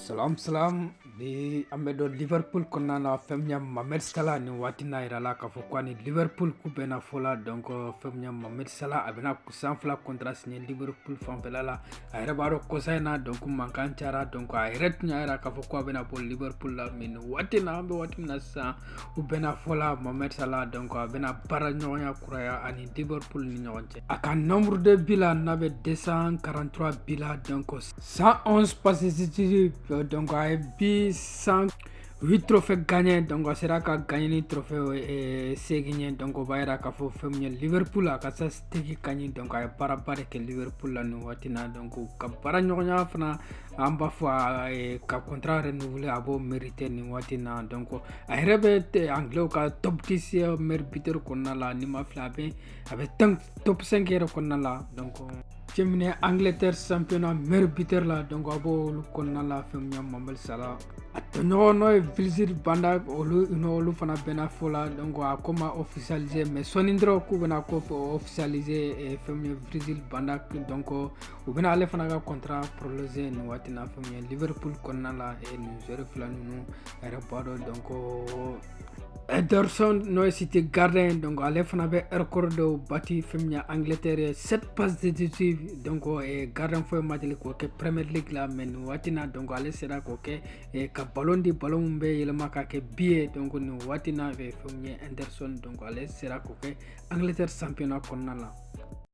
Salam di ambedo Liverpool konna na femnya Mohamed Salah ni watina irala ka ni Liverpool ku bena fola donc femnya Mohamed Salah abena kusanfla kontra signé Liverpool fanfelala ayra baro kosaina donc mankan cara donc ayret nya ira ka bena pour Liverpool la min watina ambe watina sa u bena fola Mohamed Salah donc abena bara nyonya kuraya ani Liverpool ni nyonche aka nombre de bila nabe 243 bila donc 111 passes décisives donc ay bi 108 trophées gagnés donc sera ka gagné ni trophée segné donc bayra ka fo femnya Liverpool ka sa stiki kany donc ay para ke Liverpool la no watina donc ka para nyonya fana amba fois ka contrat renouvelé abo mérité ni watina donc ay rebe anglais ka top 10 meilleur buteur konna la ni ma flabe avec top 5 konna la donc Cemine Angleterre championnat meilleur buteur la donc abo lu konna la femnya Mohamed Salah atonyo no Virgil Banda olu fana bena fola donc a comment officialiser mais sonindro ku bena ko officialiser femnya Virgil Banda donc u bena ale fana ka contrat prolongé no watina femnya Liverpool konna la et nous jere flanu aéroport donc Ederson no cité gardien donc ale fana be record de bati femnya Angleterre 7 passes décisives donc gardien fo match ko ke Premier League la men watina donc ale sera ko ke ka ballon be yelma ka ke billet donc no watina fe femnya Ederson donc ale sera ko ke Angleterre championnat konna la